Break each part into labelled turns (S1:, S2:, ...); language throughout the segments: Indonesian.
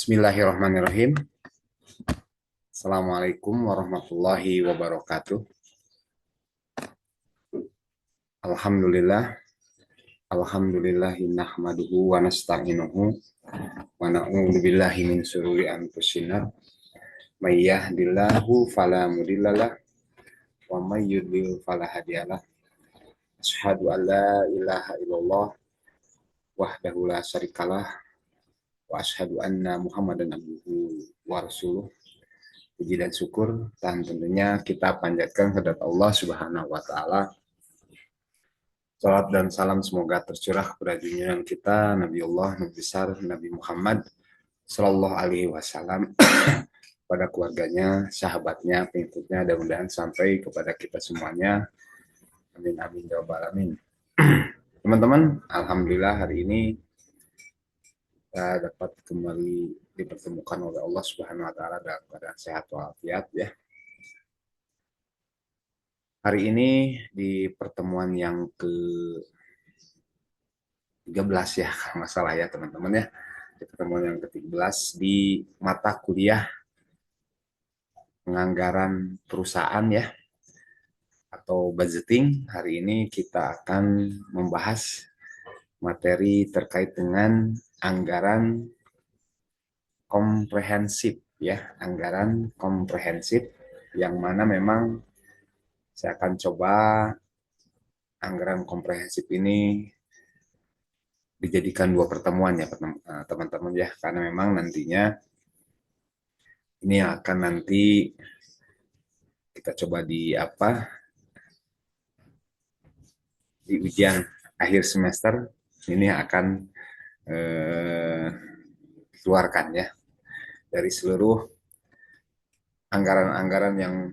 S1: Bismillahirrahmanirrahim. Assalamualaikum warahmatullahi wabarakatuh. Alhamdulillah. Alhamdulillahi nahmaduhu wa nasta'inuhu wa na'udzu billahi min syururi anfusina may yahdihillahu fala mudhillalah wa may yudlil fala hadiyalah. Asyhadu an la ilaha illallah wahdahu la syarikalah wa asyhadu anna Muhammadan abduhu wa rasuluh. Puji dan syukur dan tentunya kita panjatkan kepada Allah Subhanahu wa taala. Salat dan salam semoga tercurah kepada junjungan kita Nabiullah Nabi besar Nabi Muhammad sallallahu alaihi wasallam, pada keluarganya, sahabatnya, pengikutnya, dan mudah-mudahan sampai kepada kita semuanya. Amin amin ya rabbal alamin. Teman-teman, alhamdulillah hari ini kita dapat kembali dipertemukan oleh Allah Subhanahu wa taala dalam keadaan sehat walafiat ya. Hari ini di pertemuan yang ke-13 ya, kalau nggak salah ya teman-teman ya. Di pertemuan yang ke-13 di mata kuliah penganggaran perusahaan ya, atau budgeting. Hari ini kita akan membahas materi terkait dengan anggaran komprehensif ya, anggaran komprehensif yang mana memang saya akan coba anggaran komprehensif ini dijadikan 2 pertemuan ya teman-teman ya, karena memang nantinya ini akan nanti kita coba di ujian akhir semester ini akan dikeluarkan ya dari seluruh anggaran-anggaran yang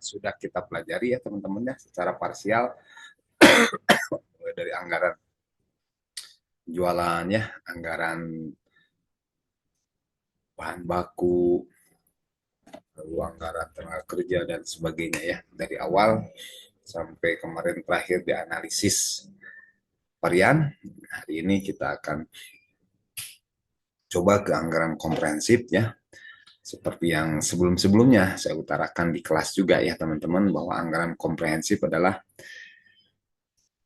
S1: sudah kita pelajari ya teman-teman ya secara parsial, mulai dari anggaran jualan ya, anggaran bahan baku, lalu anggaran tenaga kerja dan sebagainya ya, dari awal sampai kemarin terakhir di analisis varian. Hari ini kita akan coba ke anggaran komprehensif ya. Seperti yang sebelum-sebelumnya saya utarakan di kelas juga ya teman-teman, bahwa anggaran komprehensif adalah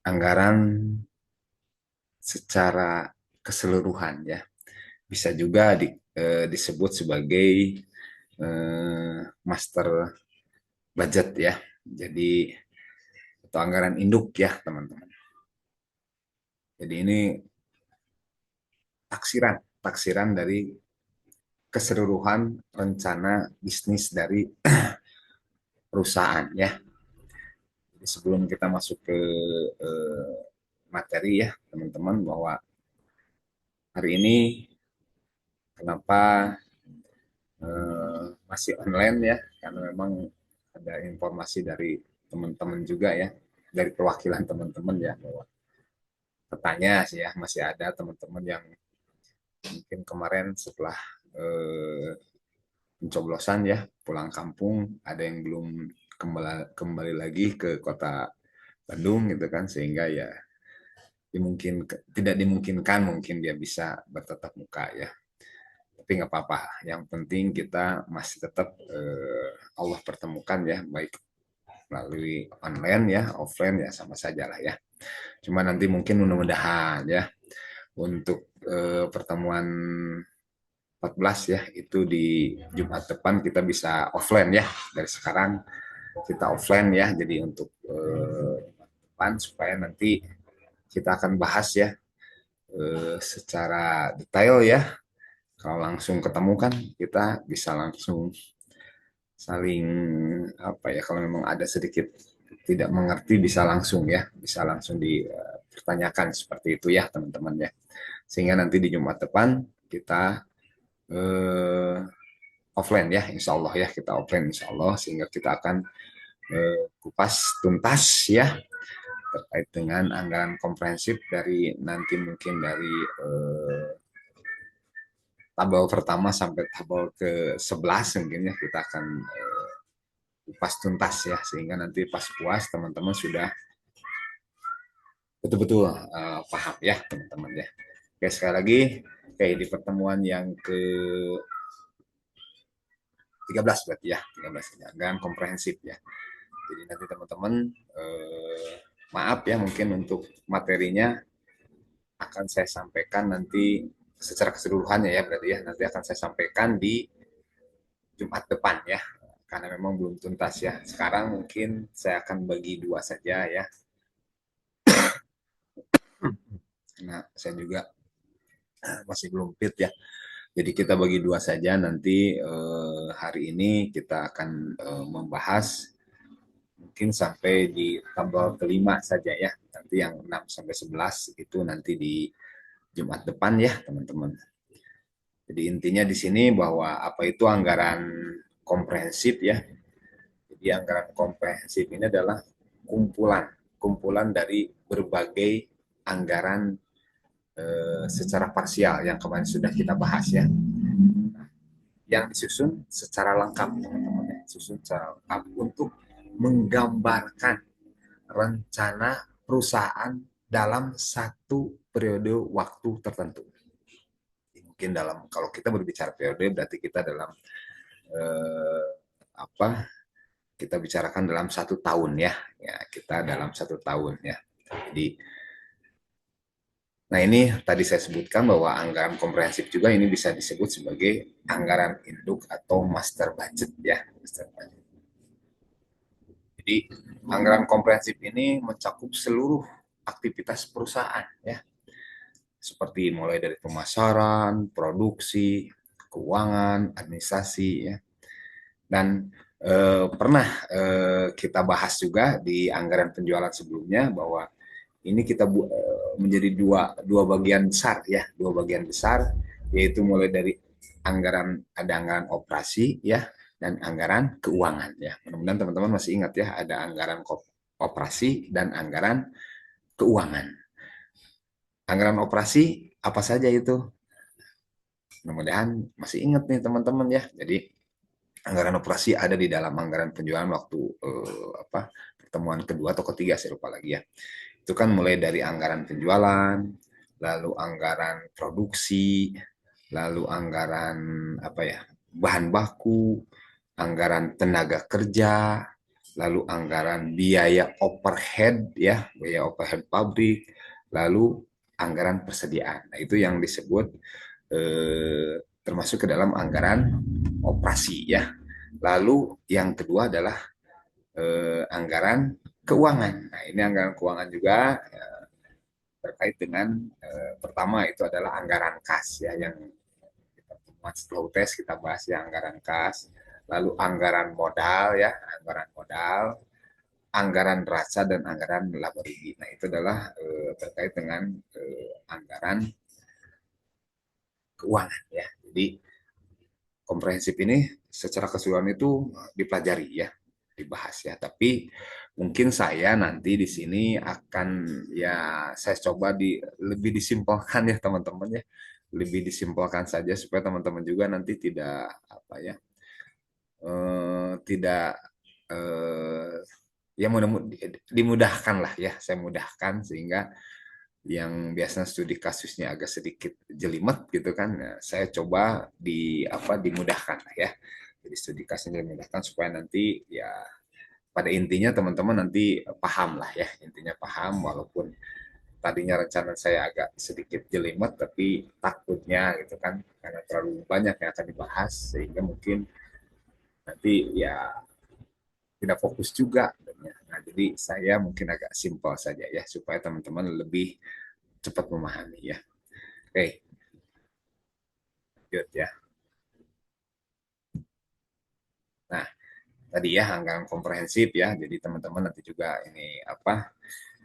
S1: anggaran secara keseluruhan ya. Bisa juga disebut sebagai master budget ya. Jadi atau anggaran induk ya teman-teman. Jadi ini taksiran dari keseluruhan rencana bisnis dari perusahaan ya. Jadi sebelum kita masuk ke materi ya teman-teman, bahwa hari ini kenapa masih online ya, karena memang ada informasi dari teman-teman juga ya, dari perwakilan teman-teman ya, bahwa katanya sih ya masih ada teman-teman yang mungkin kemarin setelah pencoblosan ya pulang kampung, ada yang belum kembali lagi ke kota Bandung gitu kan, sehingga ya tidak dimungkinkan mungkin dia bisa bertatap muka ya. Tapi nggak apa-apa, yang penting kita masih tetap Allah pertemukan ya, baik melalui online ya, offline ya, sama saja lah ya. Cuma nanti mungkin mudah-mudahan ya untuk pertemuan 14 ya, itu di Jumat depan kita bisa offline ya. Dari sekarang kita offline ya, jadi untuk depan supaya nanti kita akan bahas ya secara detail ya. Kalau langsung ketemu kan kita bisa langsung saling kalau memang ada sedikit tidak mengerti bisa langsung dipertanyakan seperti itu ya teman-teman ya. Sehingga nanti di Jumat depan kita offline ya, insya Allah ya, kita offline insya Allah, sehingga kita akan kupas tuntas ya terkait dengan anggaran komprehensif dari nanti mungkin dari tabel pertama sampai tabel ke-11 mungkin ya, kita akan kupas tuntas ya, sehingga nanti pas puas teman-teman sudah betul-betul paham ya teman-teman ya. Oke, sekali lagi Oke, di pertemuan yang ke 13 berarti ya, 13 ya, anggaran komprehensif ya. Jadi nanti teman-teman maaf ya mungkin untuk materinya akan saya sampaikan nanti secara keseluruhannya ya berarti ya nanti akan saya sampaikan di Jumat depan ya karena memang belum tuntas ya. Sekarang mungkin saya akan bagi dua saja ya. Nah, saya juga masih belum fit ya. Jadi kita bagi dua saja nanti hari ini kita akan membahas mungkin sampai di tabel kelima saja ya. Nanti yang 6 sampai 11 itu nanti di Jumat depan ya, teman-teman. Jadi intinya di sini bahwa apa itu anggaran komprehensif ya. Jadi anggaran komprehensif ini adalah kumpulan dari berbagai anggaran secara parsial yang kemarin sudah kita bahas ya. Yang disusun secara lengkap teman-teman ya, susun secara lengkap untuk menggambarkan rencana perusahaan dalam satu periode waktu tertentu. Mungkin dalam kalau kita berbicara periode berarti kita dalam eh, apa kita bicarakan dalam 1 tahun ya, ya kita dalam 1 tahun ya. Jadi, nah ini tadi saya sebutkan bahwa anggaran komprehensif juga ini bisa disebut sebagai anggaran induk atau master budget ya, master budget. Jadi anggaran komprehensif ini mencakup seluruh aktivitas perusahaan ya, seperti mulai dari pemasaran, produksi, keuangan, administrasi ya. Dan pernah kita bahas juga di anggaran penjualan sebelumnya bahwa ini kita menjadi dua bagian besar ya, dua bagian besar yaitu mulai dari ada anggaran operasi ya dan anggaran keuangan ya. Mudah-mudahan teman-teman masih ingat ya ada anggaran operasi dan anggaran keuangan. Anggaran operasi apa saja itu? Mudah-mudahan masih ingat nih teman-teman ya. Jadi anggaran operasi ada di dalam anggaran penjualan waktu pertemuan kedua atau ketiga saya lupa lagi ya. Itu kan mulai dari anggaran penjualan, lalu anggaran produksi, lalu anggaran apa ya bahan baku, anggaran tenaga kerja, lalu anggaran biaya overhead ya, biaya overhead pabrik, lalu anggaran persediaan. Nah, itu yang disebut termasuk ke dalam anggaran operasi ya. Lalu yang kedua adalah anggaran keuangan. Nah, ini anggaran keuangan juga terkait dengan pertama itu adalah anggaran kas ya yang setelah UTS kita bahas ya anggaran kas, lalu anggaran modal ya, anggaran modal, anggaran raca dan anggaran laba rugi. Nah, itu adalah terkait dengan anggaran keuangan ya. Jadi komprehensif ini secara keseluruhan itu dipelajari ya, dibahas ya. Tapi mungkin saya nanti di sini akan ya saya coba lebih disimpulkan ya teman-teman ya, lebih disimpulkan saja supaya teman-teman juga nanti tidak apa ya, tidak ya dimudahkan lah ya, saya mudahkan sehingga yang biasanya studi kasusnya agak sedikit jelimet gitu kan, ya, saya coba dimudahkan lah ya. Jadi studi kasusnya dimudahkan supaya nanti ya pada intinya teman-teman nanti paham lah ya, intinya paham walaupun tadinya rencana saya agak sedikit jelimet tapi takutnya gitu kan karena terlalu banyak yang akan dibahas sehingga mungkin nanti ya tidak fokus juga. Nah, jadi saya mungkin agak simpel saja ya supaya teman-teman lebih cepat memahami ya. Oke, lanjut ya. Nah, tadi ya anggaran komprehensif ya. Jadi teman-teman nanti juga ini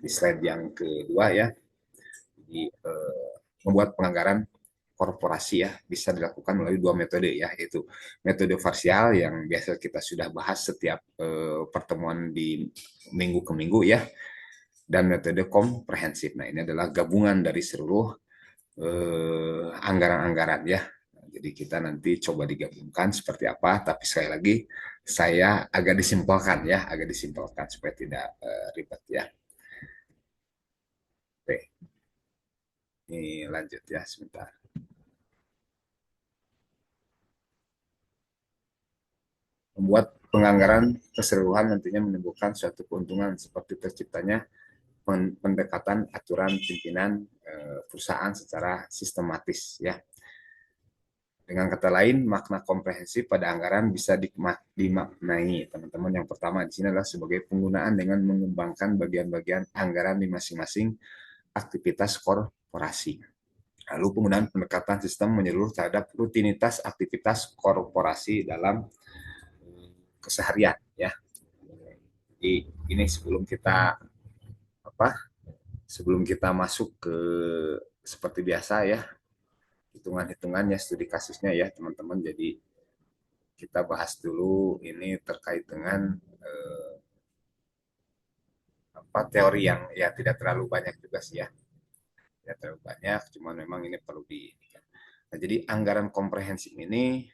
S1: di slide yang kedua ya. Jadi membuat penganggaran korporasi ya bisa dilakukan melalui dua metode ya, yaitu metode parsial yang biasa kita sudah bahas setiap pertemuan di minggu ke minggu ya, dan metode komprehensif. Nah, ini adalah gabungan dari seluruh anggaran-anggaran ya. Jadi kita nanti coba digabungkan seperti apa, tapi sekali lagi saya agak disimpulkan ya, agak disimpulkan supaya tidak ribet ya. Oke, ini lanjut ya sebentar. membuat penganggaran keseluruhan nantinya menimbulkan suatu keuntungan seperti terciptanya pendekatan aturan pimpinan perusahaan secara sistematis ya. Dengan kata lain, makna komprehensif pada anggaran bisa dimaknai, teman-teman. Yang pertama di sini adalah sebagai penggunaan dengan mengembangkan bagian-bagian anggaran di masing-masing aktivitas korporasi. Lalu penggunaan pendekatan sistem menyeluruh terhadap rutinitas aktivitas korporasi dalam keseharian ya. Jadi ini sebelum kita masuk ke seperti biasa ya, hitungan-hitungannya, studi kasusnya ya teman-teman. Jadi kita bahas dulu ini terkait dengan teori yang ya tidak terlalu banyak juga sih ya, tidak terlalu banyak, cuman memang ini perlu di. Nah, jadi anggaran komprehensif ini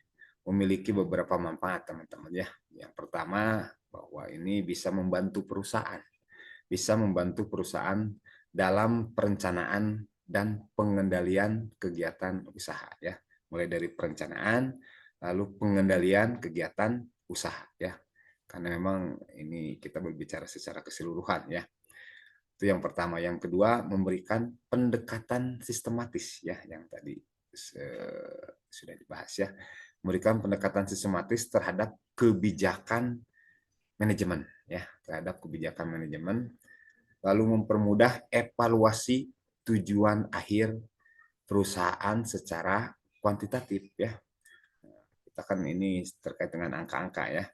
S1: memiliki beberapa manfaat teman-teman ya. Yang pertama bahwa ini bisa membantu perusahaan dalam perencanaan dan pengendalian kegiatan usaha ya, mulai dari perencanaan lalu pengendalian kegiatan usaha ya, karena memang ini kita berbicara secara keseluruhan ya. Itu yang pertama. Yang kedua, memberikan pendekatan sistematis ya, yang tadi sudah dibahas ya, memberikan pendekatan sistematis terhadap kebijakan manajemen ya, terhadap kebijakan manajemen, lalu mempermudah evaluasi tujuan akhir perusahaan secara kuantitatif ya. Kita kan ini terkait dengan angka-angka ya.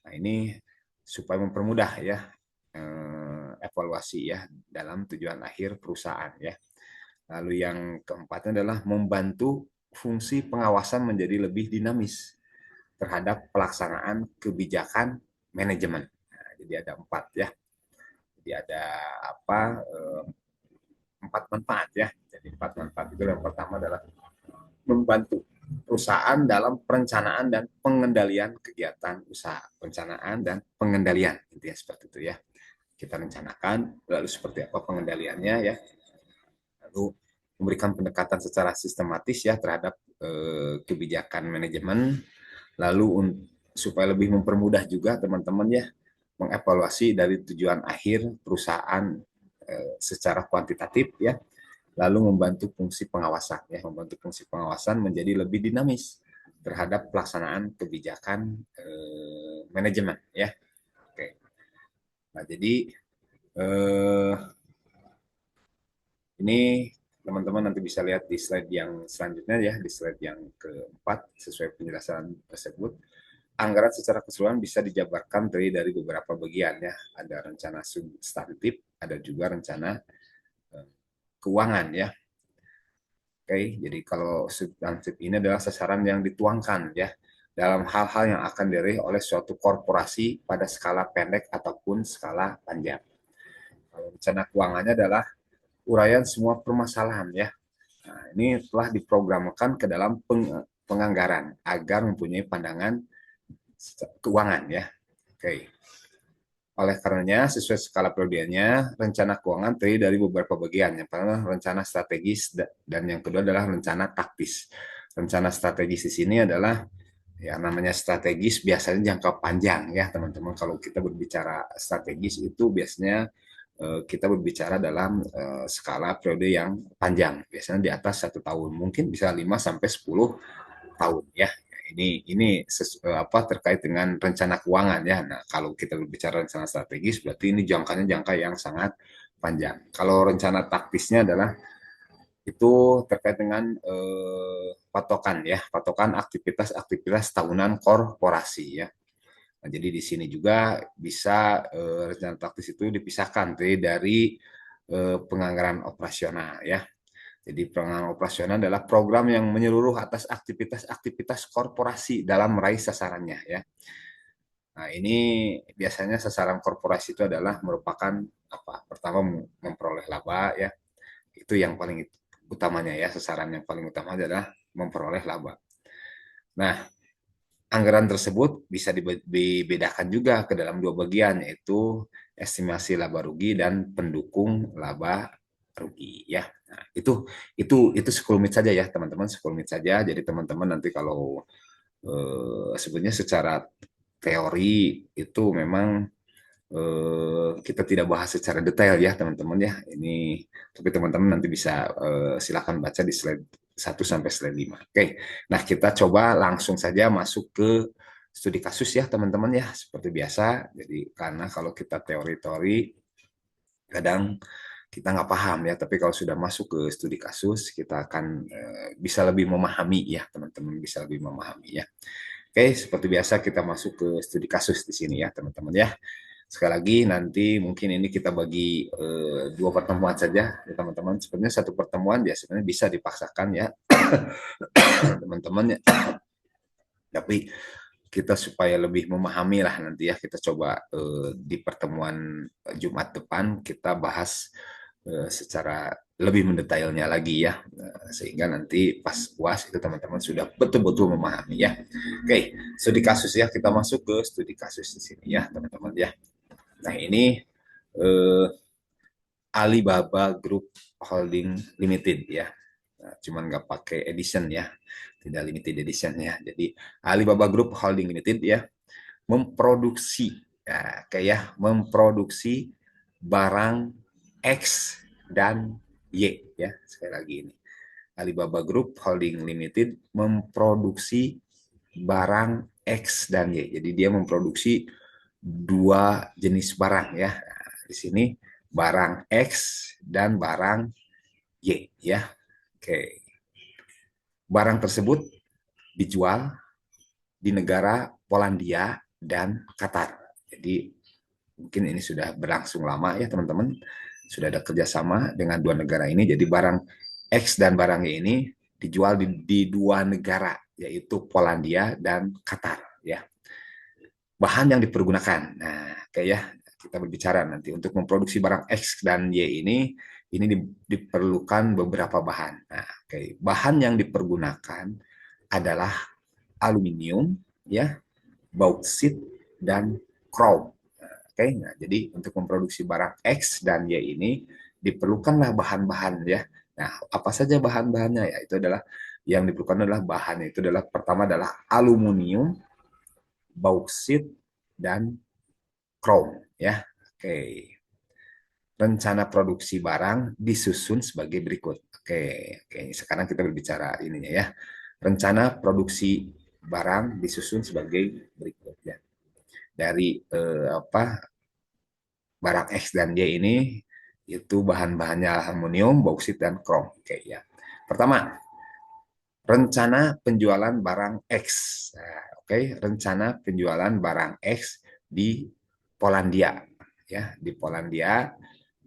S1: Nah, ini supaya mempermudah ya evaluasi ya dalam tujuan akhir perusahaan ya. Lalu yang keempatnya adalah membantu fungsi pengawasan menjadi lebih dinamis terhadap pelaksanaan kebijakan manajemen. Nah, jadi ada 4 ya. Jadi ada apa? 4 manfaat ya. Jadi 4 manfaat itu yang pertama adalah membantu perusahaan dalam perencanaan dan pengendalian kegiatan usaha. Perencanaan dan pengendalian, intinya seperti itu ya. Kita rencanakan, lalu seperti apa pengendaliannya ya. Lalu memberikan pendekatan secara sistematis ya terhadap kebijakan manajemen. Lalu supaya lebih mempermudah juga teman-teman ya mengevaluasi dari tujuan akhir perusahaan secara kuantitatif ya, lalu membantu fungsi pengawasan ya, membantu fungsi pengawasan menjadi lebih dinamis terhadap pelaksanaan kebijakan manajemen ya. Oke. Nah, jadi ini teman-teman nanti bisa lihat di slide yang selanjutnya ya, di slide yang keempat sesuai penjelasan tersebut. Anggaran secara keseluruhan bisa dijabarkan dari beberapa bagian ya. Ada rencana substantif, ada juga rencana keuangan ya. Oke, jadi kalau substantif ini adalah sasaran yang dituangkan ya dalam hal-hal yang akan diraih oleh suatu korporasi pada skala pendek ataupun skala panjang. Kalau rencana keuangannya adalah uraian semua permasalahan ya. Nah, ini telah diprogramkan ke dalam penganggaran agar mempunyai pandangan keuangan ya. Oke. Oleh karenanya, sesuai skala prioritasnya, rencana keuangan terdiri dari beberapa bagian. Yang pertama, rencana strategis, dan yang kedua adalah rencana taktis. Rencana strategis di sini adalah ya namanya strategis biasanya jangka panjang ya teman-teman. Kalau kita berbicara strategis itu biasanya kita berbicara dalam skala periode yang panjang. Biasanya di atas 1 tahun, mungkin bisa 5 sampai 10 tahun ya. Ini terkait dengan rencana keuangan ya. Nah, kalau kita berbicara rencana strategis berarti ini jangkanya jangka yang sangat panjang. Kalau rencana taktisnya adalah itu terkait dengan patokan ya, patokan aktivitas-aktivitas tahunan korporasi ya. Nah, jadi di sini juga bisa rencana taktis itu dipisahkan dari penganggaran operasional ya. Jadi penganggaran operasional adalah program yang menyeluruh atas aktivitas-aktivitas korporasi dalam meraih sasarannya ya. Nah, ini biasanya sasaran korporasi itu adalah merupakan pertama memperoleh laba ya. Itu yang paling utamanya ya, sasaran yang paling utama adalah memperoleh laba. Nah, anggaran tersebut bisa dibedakan juga ke dalam 2 bagian, yaitu estimasi laba rugi dan pendukung laba rugi ya. Nah, itu sekelumit saja ya teman-teman, sekelumit saja. Jadi teman-teman nanti kalau sebenarnya secara teori itu memang kita tidak bahas secara detail ya teman-teman ya. Ini tapi teman-teman nanti bisa silakan baca di slide 1 sampai slide 5. Oke, nah kita coba langsung saja masuk ke studi kasus ya teman-teman ya, seperti biasa. Jadi karena kalau kita teori-teori kadang kita nggak paham ya, tapi kalau sudah masuk ke studi kasus kita akan bisa lebih memahami ya teman-teman, bisa lebih memahami ya. Oke, seperti biasa kita masuk ke studi kasus di sini ya teman-teman ya. Sekali lagi nanti mungkin ini kita bagi 2 pertemuan saja ya teman-teman. Sebenarnya 1 pertemuan ya sebenarnya bisa dipaksakan ya teman-teman ya. Tapi kita supaya lebih memahami lah nanti ya kita coba di pertemuan Jumat depan kita bahas secara lebih mendetailnya lagi ya. Sehingga nanti pas UAS itu teman-teman sudah betul-betul memahami ya. Oke, studi kasus ya, kita masuk ke studi kasus di sini ya teman-teman ya. Nah ini eh, Alibaba Group Holding Limited ya. Nah, cuman nggak pakai edition ya, tidak limited edition ya. Jadi Alibaba Group Holding Limited ya memproduksi ya, kayak memproduksi barang X dan Y ya. Sekali lagi ini Alibaba Group Holding Limited memproduksi barang X dan Y. Jadi dia memproduksi 2 jenis barang ya. Nah, di sini barang X dan barang Y ya. Oke. Barang tersebut dijual di negara Polandia dan Qatar. Jadi mungkin ini sudah berlangsung lama ya teman-teman. Sudah ada kerjasama dengan 2 negara ini. Jadi barang X dan barang Y ini dijual di 2 negara, yaitu Polandia dan Qatar ya. Bahan yang dipergunakan. Nah, kayak kita berbicara nanti untuk memproduksi barang X dan Y ini diperlukan beberapa bahan. Nah, oke, bahan yang dipergunakan adalah aluminium, ya, bauksit dan krom. Oke, nah, jadi untuk memproduksi barang X dan Y ini diperlukanlah bahan-bahan ya. Nah, apa saja bahan-bahannya ya? Itu adalah yang diperlukan adalah bahannya itu adalah pertama adalah aluminium, bauksit dan krom ya. Oke. Rencana produksi barang disusun sebagai berikut. Oke, sekarang kita berbicara ininya ya. Rencana produksi barang disusun sebagai berikut ya. Dari barang X dan Y ini itu bahan-bahannya aluminium, bauksit dan krom. Oke ya. Pertama, rencana penjualan barang X. Nah, rencana penjualan barang X di Polandia ya, di Polandia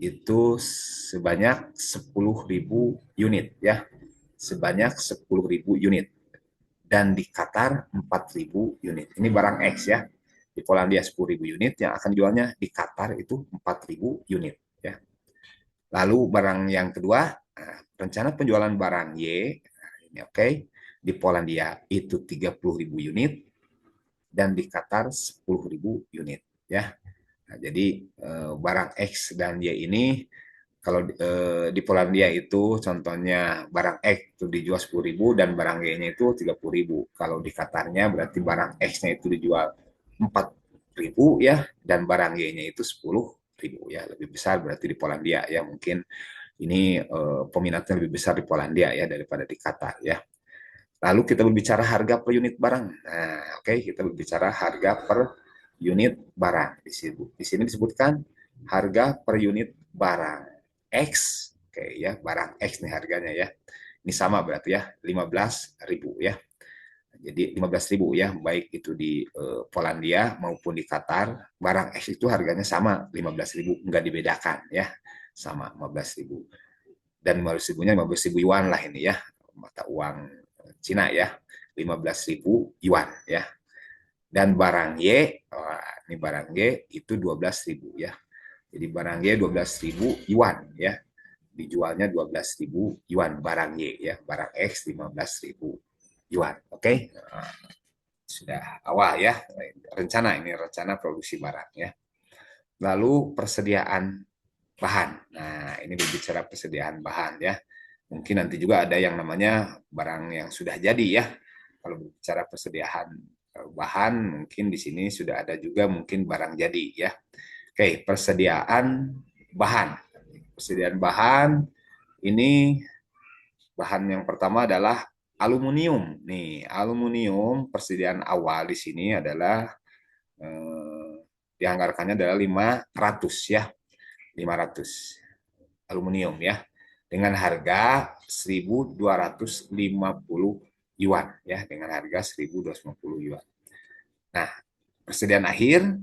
S1: itu sebanyak 10.000 unit ya, sebanyak 10.000 unit, dan di Qatar 4.000 unit. Ini barang X ya, di Polandia 10.000 unit, yang akan jualnya di Qatar itu 4.000 unit ya. Lalu barang yang kedua, rencana penjualan barang Y ini di Polandia itu 30.000 unit dan di Qatar 10.000 unit ya. Nah, jadi barang X dan Y ini kalau di Polandia itu contohnya barang X itu dijual 10.000 dan barang Y-nya itu 30.000. Kalau di Qatarnya berarti barang X-nya itu dijual 4.000 ya, dan barang Y-nya itu 10.000 ya. Lebih besar berarti di Polandia ya. Mungkin ini peminatnya lebih besar di Polandia ya daripada di Qatar ya. Lalu kita berbicara harga per unit barang. Nah, kita berbicara harga per unit barang. Di sini disebutkan harga per unit barang X. Ya, barang X nih harganya ya. Ini sama berarti ya, 15.000 ya. Jadi 15.000 ya, baik itu di Polandia maupun di Qatar, barang X itu harganya sama 15.000, enggak dibedakan ya. Sama 15.000. Dan 15.000-nya 15.000 yuan lah ini ya, mata uang Cina ya, 15.000 yuan ya. Dan barang Y, ini barang Y itu 12.000 ya. Jadi barang Y 12.000 yuan ya. Dijualnya 12.000 yuan barang Y ya. Barang X 15.000 yuan. Oke. Sudah awal ya. Rencana produksi barang ya. Lalu persediaan bahan. Nah, ini berbicara persediaan bahan ya. Mungkin nanti juga ada yang namanya barang yang sudah jadi ya. Kalau berbicara persediaan bahan, mungkin di sini sudah ada juga mungkin barang jadi ya. Oke, persediaan bahan. Persediaan bahan ini, bahan yang pertama adalah aluminium. Nih, aluminium persediaan awal di sini adalah dianggarkannya adalah 500 ya. 500 aluminium ya. Dengan harga 1.250 yuan ya, dengan harga 1.250 yuan. Nah, persediaan akhir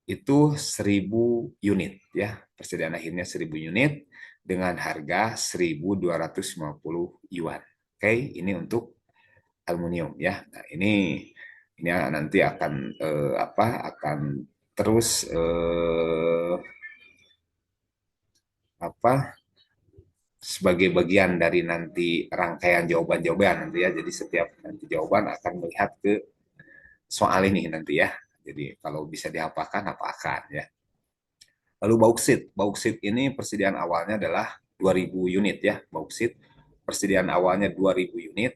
S1: itu 1.000 unit ya. Persediaan akhirnya 1.000 unit dengan harga 1.250 yuan. Oke, ini untuk aluminium ya. Nah, ini nanti akan akan terus sebagai bagian dari nanti rangkaian jawaban-jawaban nanti ya. Jadi setiap nanti jawaban akan melihat ke soal ini nanti ya. Jadi kalau bisa dihafalkan, hafalkan ya. Lalu bauksit. Bauksit ini persediaan awalnya adalah 2.000 unit ya. Bauksit persediaan awalnya 2.000 unit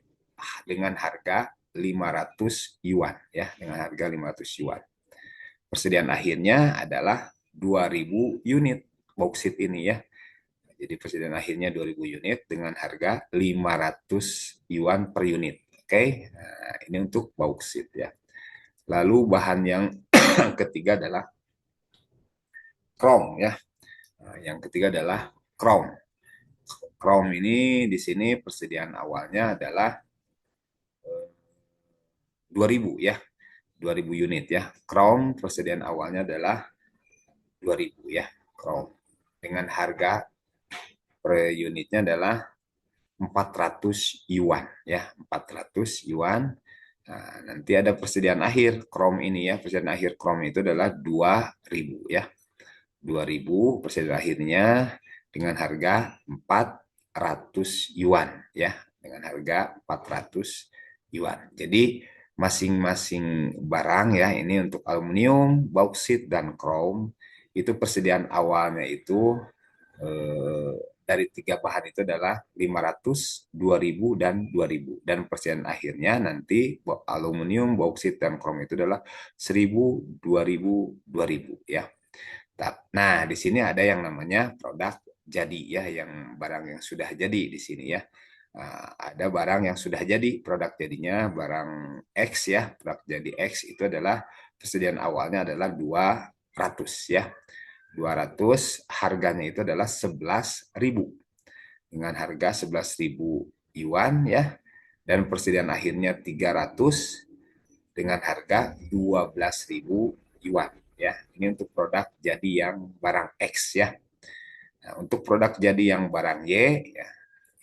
S1: dengan harga 500 yuan ya, dengan harga 500 yuan. Persediaan akhirnya adalah 2.000 unit bauksit ini ya. Jadi persediaan akhirnya 2.000 unit dengan harga 500 yuan per unit. Oke, nah, ini untuk bauksit ya. Lalu bahan yang ketiga adalah krom ya. Nah, yang ketiga adalah krom. Krom ini di sini persediaan awalnya adalah 2.000 ya. 2.000 unit ya. Krom persediaan awalnya adalah 2.000 ya. Krom dengan harga per unitnya adalah 400 yuan ya, 400 yuan. Nah, nanti ada persediaan akhir krom ini ya. Persediaan akhir krom itu adalah 2.000 ya. 2.000 persediaan akhirnya dengan harga 400 yuan ya, dengan harga 400 yuan. Jadi masing-masing barang ya, ini untuk aluminium, bauksit dan krom itu persediaan awalnya itu dari tiga bahan itu adalah 500, 2.000 dan 2.000. Dan persediaan akhirnya nanti aluminium, bauksit dan krom itu adalah 1.000, 2.000, 2.000 ya. Nah, di sini ada yang namanya produk jadi ya, yang barang yang sudah jadi di sini ya. Nah, ada barang yang sudah jadi, produk jadinya barang X ya. Produk jadi X itu adalah persediaan awalnya adalah 200 ya. 200, harganya itu adalah 11.000. Dengan harga 11.000 yuan ya. Dan persediaan akhirnya 300 dengan harga 12.000 yuan ya. Ini untuk produk jadi yang barang X ya. Nah, untuk produk jadi yang barang Y ya,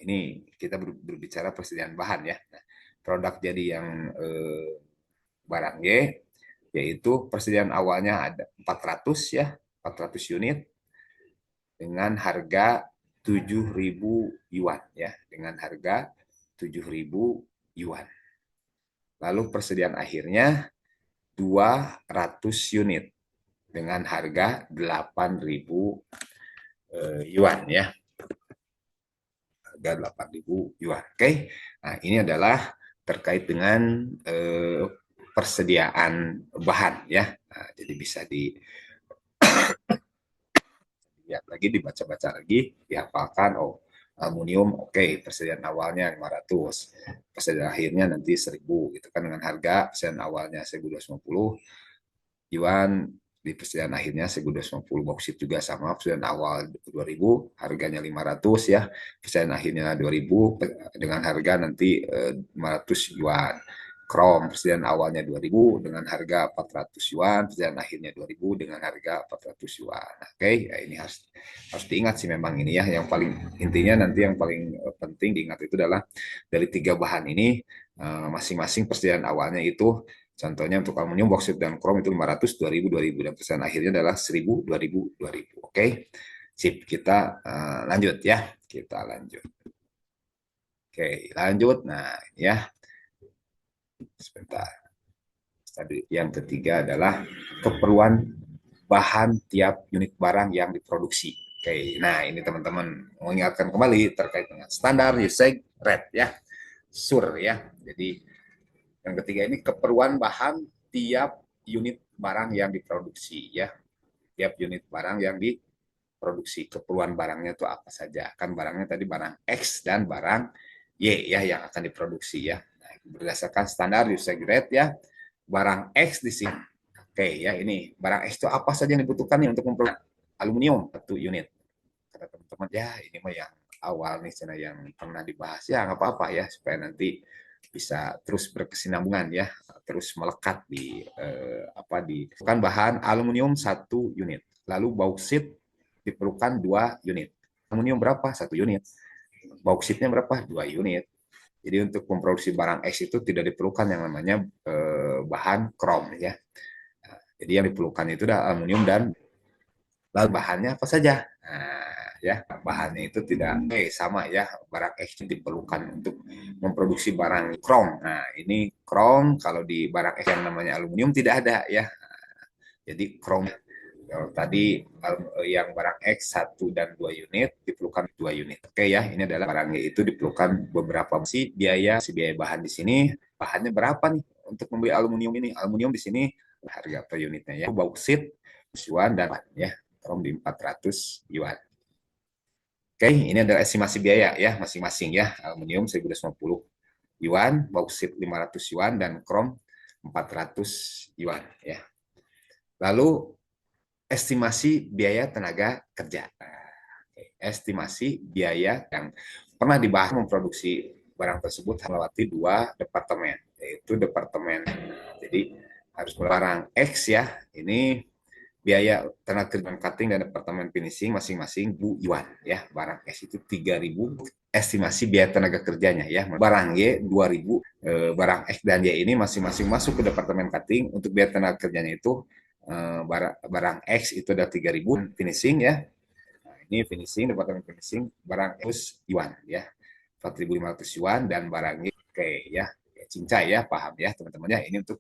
S1: ini kita berbicara persediaan bahan ya. Nah, produk jadi yang barang Y yaitu persediaan awalnya ada 400 ya, 400 unit dengan harga 7.000 yuan ya, dengan harga 7.000 yuan. Lalu persediaan akhirnya 200 unit dengan harga 8.000 yuan ya. Harga 8.000 yuan. Oke. Nah, ini adalah terkait dengan persediaan bahan ya. Nah, jadi bisa dilihat lagi, dibaca-baca lagi, dihafalkan. Oh, aluminium oke, persediaan awalnya 500, persediaan akhirnya nanti 1.000 gitu kan, dengan harga persediaan awalnya 1.250 yuan, di persediaan akhirnya 1.250. Bauksit juga sama, persediaan awal 2.000, harganya 500 ya, persediaan akhirnya 2.000 dengan harga nanti 500 yuan. Krom persediaan awalnya 2.000 dengan harga 400 yuan, persediaan akhirnya 2.000 dengan harga 400 yuan. Oke, ya ini harus diingat sih memang ini ya, yang paling intinya nanti yang paling penting diingat itu adalah dari tiga bahan ini masing-masing persediaan awalnya itu, contohnya untuk aluminium, bauksit dan krom itu 500, 2.000, 2.000 dan persediaan akhirnya adalah 1.000, 2.000, 2.000. Oke, sip, kita lanjut ya, kita lanjut. Oke, lanjut. Nah, ya. Sebentar. Tadi yang ketiga adalah keperluan bahan tiap unit barang yang diproduksi. Oke, nah ini teman-teman mengingatkan kembali terkait dengan standar usage rate ya, SUR ya. Jadi Yang ketiga ini keperluan bahan tiap unit barang yang diproduksi ya. Tiap unit barang yang diproduksi. Keperluan barangnya itu apa saja? Kan barangnya tadi barang X dan barang Y ya yang akan diproduksi ya. Nah, berdasarkan standar user grade ya. Barang X di sini. Oke ya, ini barang X itu apa saja yang dibutuhkan nih untuk memproduksi aluminium 1 unit. Kata teman-teman ya ini mah yang awal nih cina yang pernah dibahas ya nggak apa-apa ya supaya nanti bisa terus berkesinambungan ya terus melekat di apa di kan bahan aluminium 1 unit lalu bauksit diperlukan 2 unit aluminium berapa 1 unit bauksitnya berapa 2 unit jadi untuk memproduksi barang X itu tidak diperlukan yang namanya bahan krom ya jadi yang diperlukan itu adalah aluminium dan lalu bahannya apa saja. Nah, ya bahannya itu tidak sama ya barang X diperlukan untuk memproduksi barang krom. Nah ini krom kalau di barang X yang namanya aluminium tidak ada ya. Jadi krom kalau tadi yang barang X 1 dan 2 unit diperlukan 2 unit. Oke ya, ini adalah barangnya itu diperlukan beberapa si biaya bahan di sini. Bahannya berapa nih untuk membeli aluminium ini? Aluminium di sini harga per unitnya ya. Bauksit yuan dan ya, krom di 400 yuan. Oke, ini adalah estimasi biaya ya masing-masing ya. Aluminium 1250 yuan, bauksit 500 yuan dan krom 400 yuan ya. Lalu estimasi biaya tenaga kerja. Estimasi biaya yang pernah dibahas memproduksi barang tersebut melewati 2 departemen, yaitu departemen. Jadi harus barang X ya, ini biaya tenaga kerja cutting dan departemen finishing masing-masing Bu Yuan ya. Barang X itu 3.000 estimasi biaya tenaga kerjanya ya. Barang Y 2.000, barang X dan Y ini masing-masing masuk ke departemen cutting untuk biaya tenaga kerjanya itu barang X itu ada 3.000 finishing ya. Nah, ini finishing departemen finishing barang X yuan ya. 4.500 yuan dan barang Y oke ya. Cincai ya, paham ya teman-teman ya. Ini untuk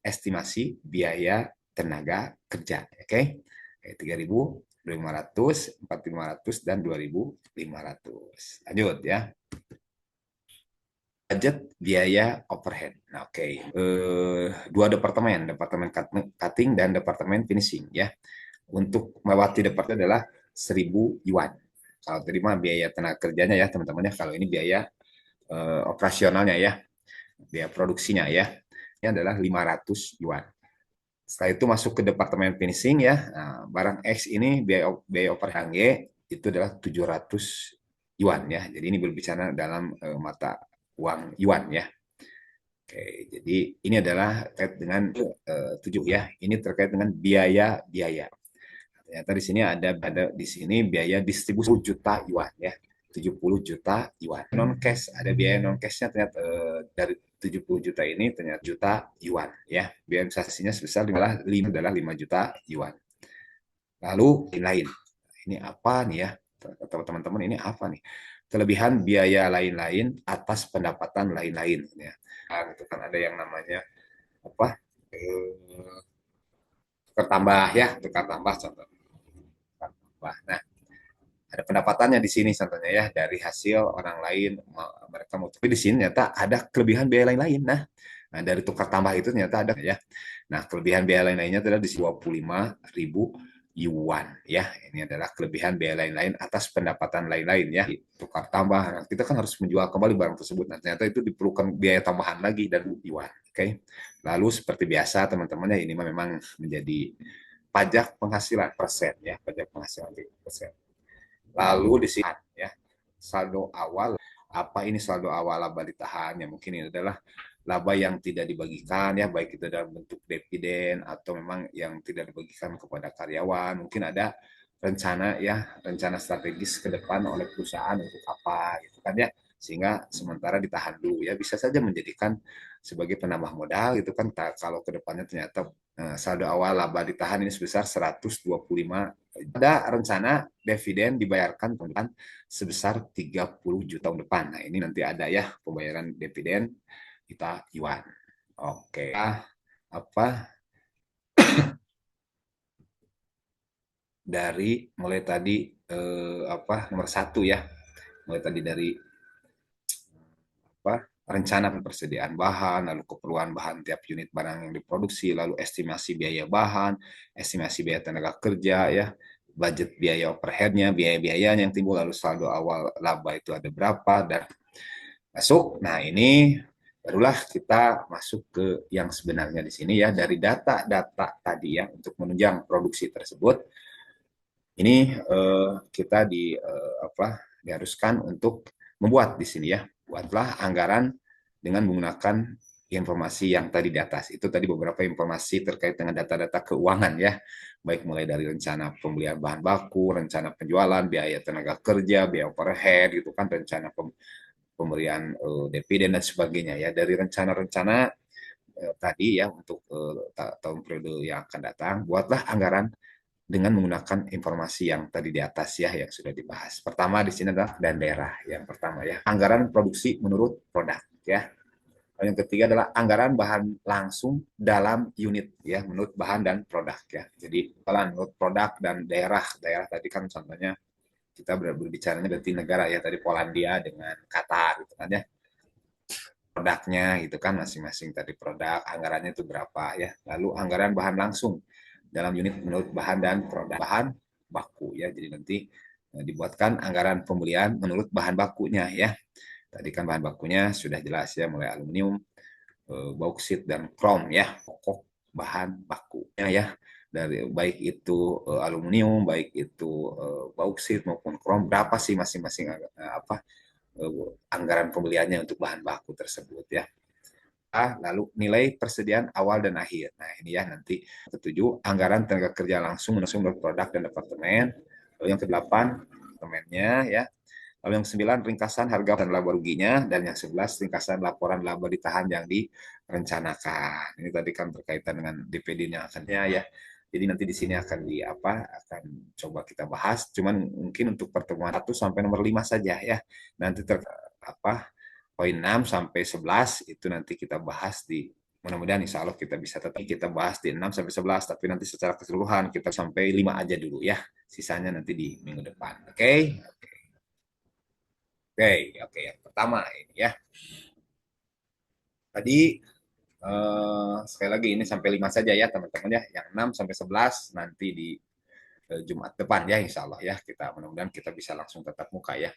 S1: estimasi biaya tenaga kerja. Oke. 3.000, 500, 4.500 dan 2.500. Lanjut ya. Budget biaya overhead. Nah, oke. 2 departemen, departemen cutting dan departemen finishing ya. Untuk melewati departemen adalah 1.000 yuan. Kalau terima biaya tenaga kerjanya ya teman-teman ya. Kalau ini biaya operasionalnya ya, biaya produksinya ya. Ini adalah 500 yuan. Setelah itu masuk ke departemen finishing ya. Nah, barang X ini biaya overhead Y itu adalah 700 yuan ya. Jadi ini berbicara dalam mata uang yuan ya. Oke, jadi ini adalah terkait dengan 7 ya. Ini terkait dengan biaya-biaya. Ternyata di sini ada di sini biaya distribusi juta yuan ya. 70 juta yuan. Non cash ada biaya non cashnya ternyata dari 70 juta ini ternyata juta yuan ya. Biaya investasinya sebesar 5 adalah 5 juta yuan. Lalu lain. Ini apa nih ya? Teman-teman ini apa nih? Kelebihan biaya lain-lain atas pendapatan lain-lain ya. Nah, itu kan ada yang namanya apa? Tukar tambah ya, tukar tambah contoh. Nah, ada pendapatannya di sini contohnya ya dari hasil orang lain mereka mau tapi di sini ternyata ada kelebihan biaya lain-lain nah dari tukar tambah itu ternyata ada ya nah kelebihan biaya lain-lainnya adalah di 25.000 yuan ya ini adalah kelebihan biaya lain-lain atas pendapatan lain-lain ya tukar tambah nah, kita kan harus menjual kembali barang tersebut nah ternyata itu diperlukan biaya tambahan lagi dan yuan oke lalu seperti biasa teman-teman ya ini memang menjadi pajak penghasilan persen ya pajak penghasilan persen. Lalu di sini ya saldo awal apa ini saldo awal laba ditahan ya mungkin ini adalah laba yang tidak dibagikan ya baik itu dalam bentuk dividen atau memang yang tidak dibagikan kepada karyawan mungkin ada rencana ya rencana strategis ke depan oleh perusahaan untuk apa gitu kan ya sehingga sementara ditahan dulu ya bisa saja menjadikan sebagai penambah modal gitu kan kalau ke depannya ternyata saldo awal laba ditahan ini sebesar 125 ada rencana dividen dibayarkan tahun sebesar 30 juta tahun depan. Nah, ini nanti ada ya pembayaran dividen kita yuan. Oke. Apa dari mulai tadi apa nomor 1 ya. Mulai tadi dari apa rencana persediaan bahan, lalu keperluan bahan tiap unit barang yang diproduksi, lalu estimasi biaya bahan, estimasi biaya tenaga kerja, ya, budget biaya overheadnya, biaya-biaya yang timbul, lalu saldo awal laba itu ada berapa, dan masuk. Nah, ini barulah kita masuk ke yang sebenarnya di sini ya, dari data-data tadi ya, untuk menunjang produksi tersebut. Ini kita diharuskan untuk membuat di sini ya, buatlah anggaran dengan menggunakan informasi yang tadi di atas. Itu tadi beberapa informasi terkait dengan data-data keuangan ya, baik mulai dari rencana pembelian bahan baku, rencana penjualan, biaya tenaga kerja, biaya overhead gitu kan, rencana pemberian dividen dan sebagainya ya. Dari rencana-rencana tadi ya, untuk tahun periode yang akan datang, buatlah anggaran dengan menggunakan informasi yang tadi di atas ya, yang sudah dibahas. Pertama di sini adalah dan daerah. Yang pertama ya, anggaran produksi menurut produk ya. Yang ketiga adalah anggaran bahan langsung dalam unit ya, menurut bahan dan produk ya. Jadi kalau menurut produk dan daerah, daerah tadi kan contohnya kita berbicaranya berarti negara ya, tadi Polandia dengan Qatar gitu kan ya. Produknya gitu kan, masing-masing tadi produk anggarannya itu berapa ya. Lalu anggaran bahan langsung dalam unit menurut bahan dan produk, bahan baku ya. Jadi nanti dibuatkan anggaran pembelian menurut bahan bakunya ya. Tadi kan bahan bakunya sudah jelas ya, mulai aluminium, bauksit dan krom ya, pokok bahan bakunya ya, dari baik itu aluminium, baik itu bauksit maupun krom, berapa sih masing-masing anggaran pembeliannya untuk bahan baku tersebut ya. Lalu nilai persediaan awal dan akhir. Nah, ini ya nanti ketujuh, anggaran tenaga kerja langsung produk dan departemen. Lalu yang kedelapan, departemennya ya. Lalu yang sembilan, ringkasan harga dan laba ruginya, dan yang 11, ringkasan laporan laba ditahan yang direncanakan. Ini tadi kan berkaitan dengan DPD yang akannya ya. Jadi nanti di sini akan akan coba kita bahas. Cuman mungkin untuk pertemuan 1 sampai nomor 5 saja ya. Nanti poin 6 sampai 11 itu nanti kita bahas di, mudah-mudahan insya Allah kita bisa tetap kita bahas di 6 sampai 11, tapi nanti secara keseluruhan kita sampai 5 aja dulu ya. Sisanya nanti di minggu depan. Oke. Okay? Oke, yang pertama ini ya. Tadi sekali lagi ini sampai 5 saja ya teman-teman ya. Yang 6 sampai 11 nanti di Jumat depan ya insya Allah ya. Kita mudah-mudahan kita bisa langsung tatap muka ya.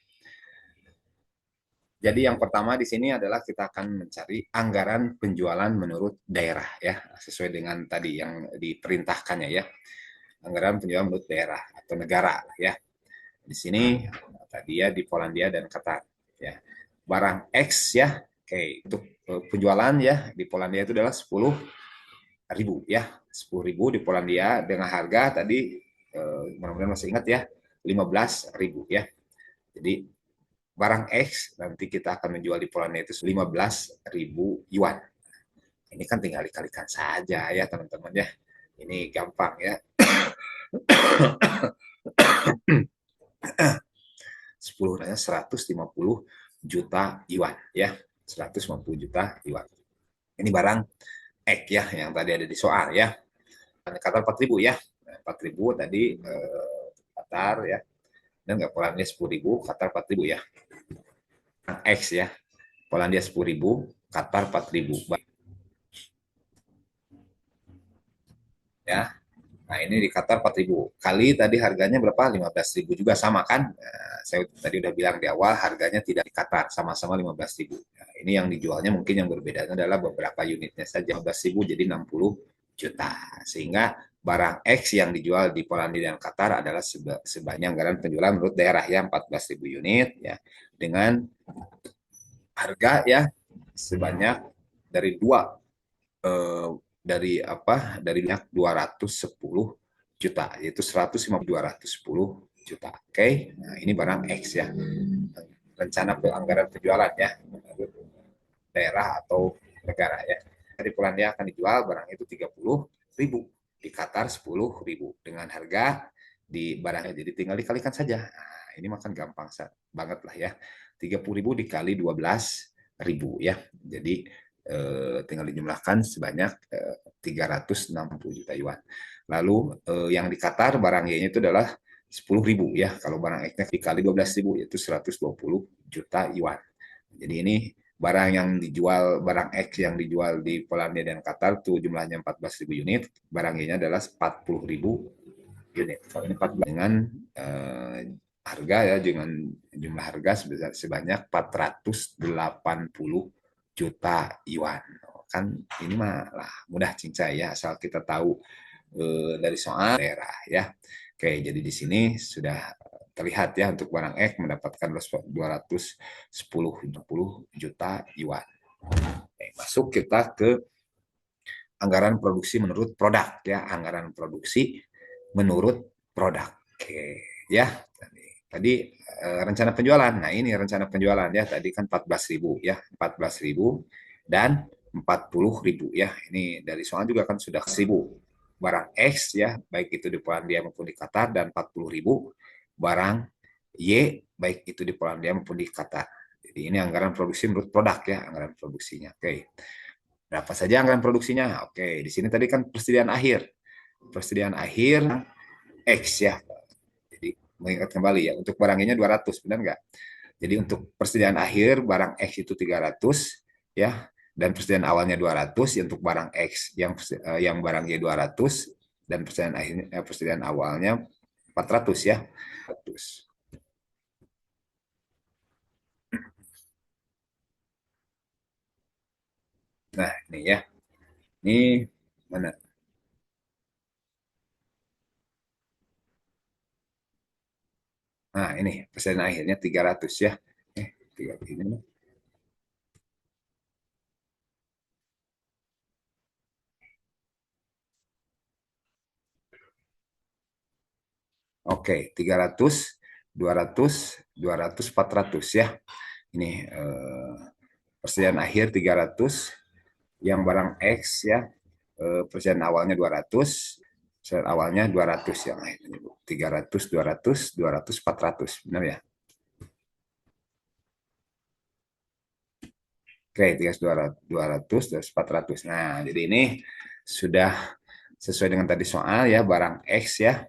S1: Jadi yang pertama di sini adalah kita akan mencari anggaran penjualan menurut daerah ya, sesuai dengan tadi yang diperintahkannya ya. Anggaran penjualan menurut daerah atau negara ya. Di sini tadi ya, di Polandia dan Qatar ya. Barang X ya. Oke, untuk penjualan ya di Polandia itu adalah 10.000 ya. 10.000 di Polandia dengan harga tadi mudah-mudahan masih ingat ya, 15.000 ya. Jadi barang X nanti kita akan menjual di Polandia itu 15.000 yuan. Ini kan tinggal dikalikan saja ya teman-teman ya. Ini gampang ya. 10 150 juta yuan ya. 150 juta yuan. Ini barang X ya, yang tadi ada di soal ya. Qatar 4.000 ya. 4.000 tadi Qatar ya. Dan nggak Polandia 10.000, Qatar 4.000 ya. X ya. Polandia 10.000, Qatar 4.000. Ya. Nah, ini di Qatar 4.000. Kali tadi harganya berapa? 15.000 juga sama kan? Nah, saya tadi udah bilang di awal harganya tidak di Qatar, sama-sama 15.000. Nah, ini yang dijualnya mungkin yang berbeda adalah beberapa unitnya saja. 15.000 jadi 60 juta. Sehingga barang X yang dijual di Polandia dan Qatar adalah sebanyak anggaran penjualan menurut daerah ya, 14.000 unit ya, dengan harga ya sebanyak dari dua eh, dari minyak 210 juta, yaitu 210 juta. Oke, nah ini barang X ya, rencana anggaran penjualan ya, daerah atau negara ya. Dari Polandia akan dijual barang itu 30.000, di Qatar 10.000 dengan harga di barangnya, jadi tinggal dikalikan saja. Nah, ini makan gampang banget lah ya, 30.000 dikali 12.000 ya, jadi tinggal dijumlahkan sebanyak 360 juta yuan. Lalu yang di Qatar barang Y-nya itu adalah 10.000 ya. Kalau barang X-nya dikali 12.000 yaitu 120 juta yuan. Jadi ini barang yang dijual, barang X yang dijual di Polandia dan Qatar itu jumlahnya 14.000 unit, barang Y-nya adalah 40.000 unit. Kalau ini 14 dengan eh, harga ya, dengan jumlah harga sebanyak 480 juta yuan. Kan ini mah lah mudah cincai ya, asal kita tahu dari soal daerah ya. Oke, jadi di sini sudah terlihat ya untuk barang X mendapatkan 210 juta yuan. Oke, masuk kita ke anggaran produksi menurut produk ya, anggaran produksi menurut produk. Oke, ya. Tadi rencana penjualan. Nah, ini rencana penjualan ya. Tadi kan 14.000 ya, 14.000 dan 40.000 ya. Ini dari soal juga kan sudah 1.000 barang X ya, baik itu di Polandia maupun di Qatar, dan 40.000 barang Y baik itu di Polandia maupun di Qatar. Jadi ini anggaran produksi menurut produk ya, anggaran produksinya. Oke. Berapa saja anggaran produksinya? Oke, di sini tadi kan persediaan akhir. Persediaan akhir X ya. Jadi mengingat kembali ya, untuk barangnya 200, benar nggak? Jadi untuk persediaan akhir barang X itu 300 ya, dan persediaan awalnya 200 ya untuk barang X, yang barang Y 200, dan persediaan akhirnya persediaan awalnya 400 ya. 400. Nah, ini ya. Ini mana? Nah, ini persediaan akhirnya 300 ya. 300 ini. Oke, 300, 200, 200, 400 ya. Ini persediaan akhir 300, yang barang X ya, persediaan awalnya 200, persediaan awalnya 200 yang akhirnya 300, 200, 200, 400, benar ya? Oke, 300, 200, 200, 400. Nah, jadi ini sudah sesuai dengan tadi soal ya, barang X ya.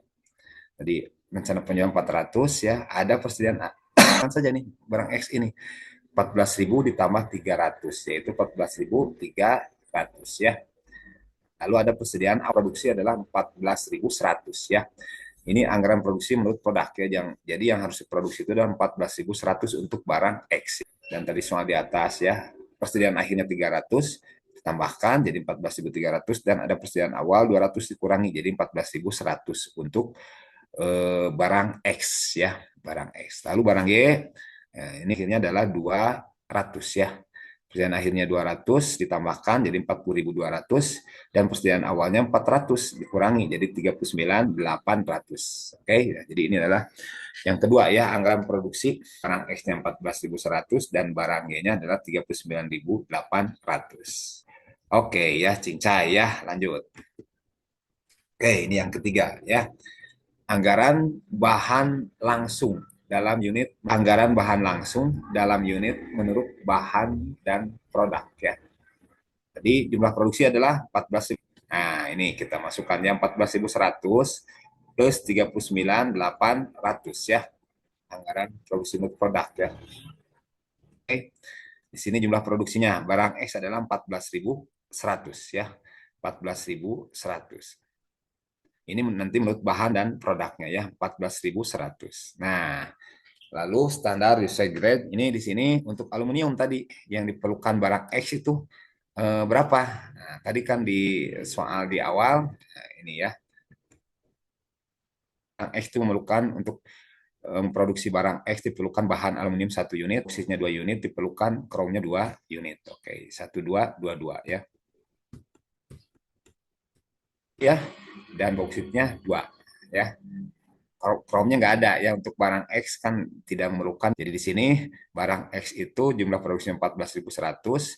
S1: Tadi rencana penjualan 400 ya, ada persediaan saja nih barang X ini 14.000 ditambah 300, yaitu 14.300 ya. Lalu ada persediaan produksi adalah 14.100 ya. Ini anggaran produksi menurut produk ya. Jadi yang harus diproduksi itu adalah 14.100 untuk barang X. Dan tadi soal di atas ya, persediaan akhirnya 300 ditambahkan jadi 14.300, dan ada persediaan awal 200 dikurangi jadi 14.100 untuk barang X ya, barang X. Lalu barang Y, ini akhirnya adalah 200 ya. Persediaan akhirnya 200 ditambahkan jadi 40.200, dan persediaan awalnya 400 dikurangi jadi 39.800. Oke, ya, jadi ini adalah yang kedua ya, anggaran produksi barang X-nya 14.100 dan barang Y-nya adalah 39.800. Oke ya, cincai ya, lanjut. Oke, ini yang ketiga ya, anggaran bahan langsung dalam unit, anggaran bahan langsung dalam unit menurut bahan dan produk ya. Jadi jumlah produksi adalah 14.000. Nah, ini kita masukkan yang 14.100 plus 39.800 ya. Anggaran produksi menurut produk ya. Oke. Di sini jumlah produksinya barang X adalah 14.100 ya. 14.100. Ini nanti menurut bahan dan produknya ya, 14.100. Nah, lalu standar usage grade ini di sini untuk aluminium tadi yang diperlukan barang X itu berapa? Nah, tadi kan di soal di awal, nah ini ya, barang X itu memerlukan untuk memproduksi barang X diperlukan bahan aluminium 1 unit, boksitnya 2 unit, diperlukan chrome-nya 2 unit. Oke, 1, 2, 2, 2 ya. Ya, dan bauksit-nya 2 ya. Chrome-nya nggak ada ya, untuk barang X kan tidak memerlukan. Jadi di sini barang X itu jumlah produksinya 14.100,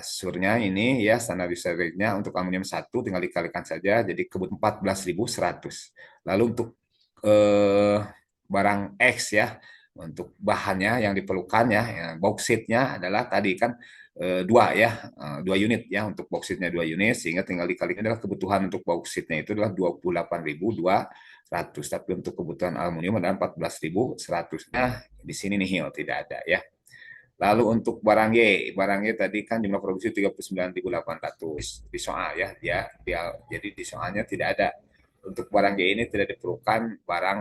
S1: surnya ini ya, standar user rate-nya untuk aluminium 1 tinggal dikalikan saja jadi kebutuhan 14.100. Lalu untuk barang X ya, untuk bahannya yang diperlukan ya bauksit-nya adalah tadi kan 2 unit ya, untuk bauksit-nya 2 unit, sehingga tinggal dikalikan adalah kebutuhan untuk bauksit-nya itu adalah 28.200, tapi untuk kebutuhan aluminium adalah 14.100. Nah, di sini nihil, tidak ada ya. Lalu untuk barang Y tadi kan jumlah produksi 39.800 di soal ya, jadi di soalnya tidak ada untuk barang Y ini tidak diperlukan barang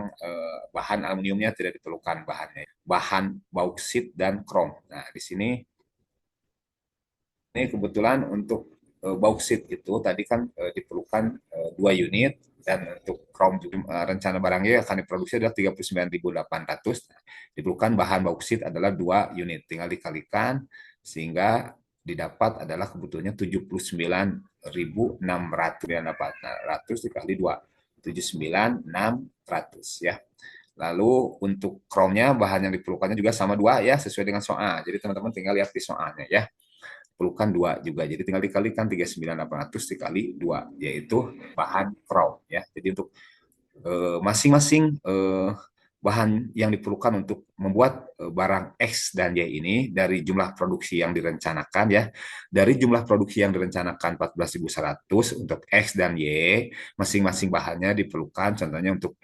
S1: bahan aluminiumnya tidak diperlukan bahannya, bahan bauksit dan krom. Nah, di sini ini kebetulan untuk bauksit itu tadi kan diperlukan 2 unit dan untuk krom juga rencana barangnya akan diproduksi adalah 39.800. Diperlukan bahan bauksit adalah 2 unit. Tinggal dikalikan sehingga didapat adalah kebutuhannya 79.600 dikali 2. 79.600 ya. Lalu untuk kromnya bahan yang diperlukannya juga sama 2 ya sesuai dengan soal. Jadi teman-teman tinggal lihat di soalnya ya perlukan 2 juga. Jadi tinggal dikalikan 39.800 dikali 2 yaitu bahan crown ya. Jadi untuk masing-masing bahan yang diperlukan untuk membuat barang X dan Y ini dari jumlah produksi yang direncanakan ya. Dari jumlah produksi yang direncanakan 14.100 untuk X dan Y, masing-masing bahannya diperlukan contohnya untuk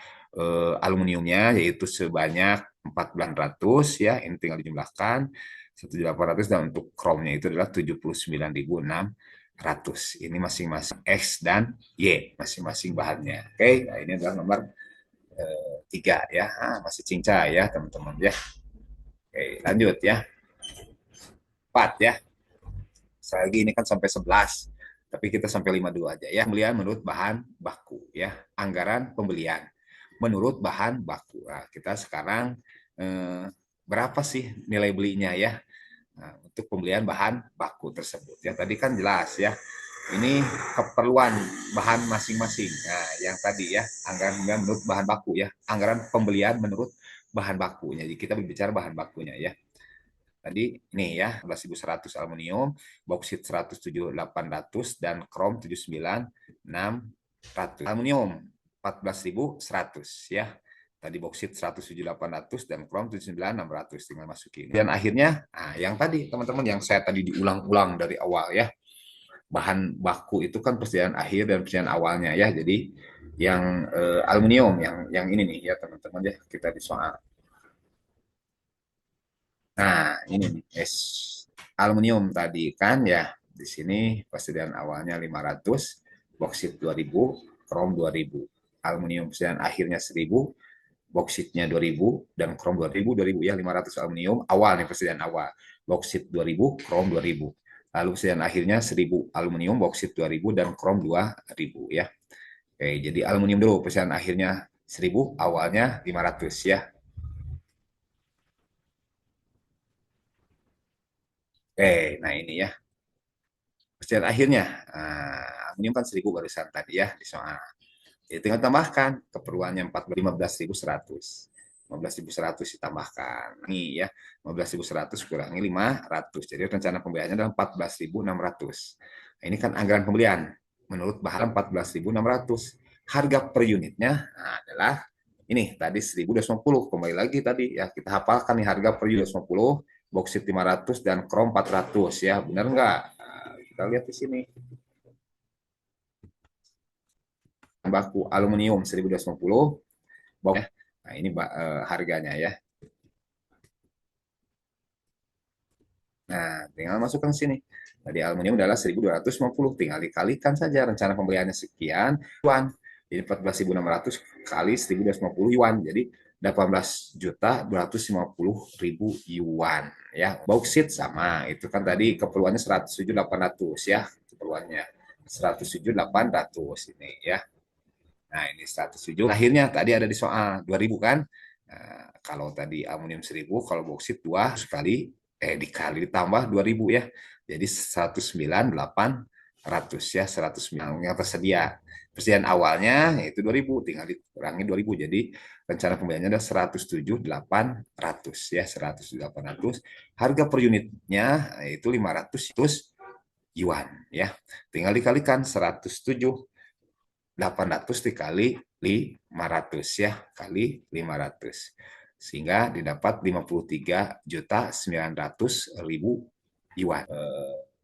S1: aluminiumnya yaitu sebanyak 1400 ya, ini tinggal dijumlahkan 1.800 dan untuk kromnya itu adalah 79.600. Ini masing-masing X dan Y masing-masing bahannya. Oke, nah ini adalah nomor 3 ya. Masih cincai ya teman-teman ya. Oke, lanjut ya. 4 ya. Lagi ini kan sampai 11. Tapi kita sampai 5 dulu aja ya. Pembelian menurut bahan baku ya. Anggaran pembelian menurut bahan baku. Nah, kita sekarang berapa sih nilai belinya ya? Nah, untuk pembelian bahan baku tersebut ya tadi kan jelas ya ini keperluan bahan masing-masing. Nah, yang tadi ya anggaran pembelian menurut bahan baku ya anggaran pembelian menurut bahan bakunya. Jadi kita berbicara bahan bakunya ya. Tadi ini ya 11.100 aluminium, bauksit 107.800 dan krom 79.600. Aluminium 14.100 ya. Tadi bauksit 107.800 dan krom 79.600 tinggal masukin. Dan akhirnya nah yang tadi teman-teman yang saya tadi diulang-ulang dari awal ya. Bahan baku itu kan persediaan akhir dan persediaan awalnya ya. Jadi yang aluminium yang ini nih ya teman-teman ya kita di soal. Nah, ini nih, aluminium tadi kan ya. Di sini persediaan awalnya 500, boksit 2000, krom 2000. Aluminium persediaan akhirnya 1000, boksitnya 2000 dan krom 2000, 2000 ya 500 aluminium awal nih persediaan awal. Boksit 2000, krom 2000. Lalu persediaan akhirnya 1000 aluminium, boksit 2000 dan krom 2000 ya. Oke, jadi aluminium dulu persediaan akhirnya 1000, awalnya 500 ya. Oke, nah ini ya. Persediaan akhirnya, aluminium kan 1000 barusan tadi ya di soal. Jadi tinggal tambahkan keperluannya 15.100. 15.100 ditambahkan. Ini ya, 15.100 kurangi 500. Jadi rencana pembeliannya adalah 14.600. Nah, ini kan anggaran pembelian. Menurut bahan 14.600. Harga per unitnya adalah ini tadi 1.250. Kembali lagi tadi ya kita hafalkan nih harga per unit 250, boksit 500 dan krom 400 ya. Benar nggak? Kita lihat di sini. Baku aluminium 1.250. Nah, ini harganya ya. Nah, tinggal masukkan ke sini. Tadi aluminium adalah 1.250, tinggal dikalikan saja rencana pembeliannya sekian yuan. Jadi 14.600 kali 1.250 yuan. Jadi 18.250.000 yuan ya. Bauksit sama, itu kan tadi keperluannya 107.800 ya, keperluannya 107.800 ini ya. Nah, ini 107. Akhirnya tadi ada di soal 2000 kan. Nah, kalau tadi aluminium 1000, kalau bauksit 2 sekali dikali ditambah 2000 ya. Jadi 109.800 ya, 109 yang tersedia. Persediaan awalnya yaitu 2000, tinggal dikurangi 2000. Jadi rencana pembeliannya ada 107.800 ya, 107.800. Harga per unitnya yaitu 500 yuan ya. Tinggal dikalikan 800 dikali 500 ya, kali 500. Sehingga didapat 53.900.000 yuan.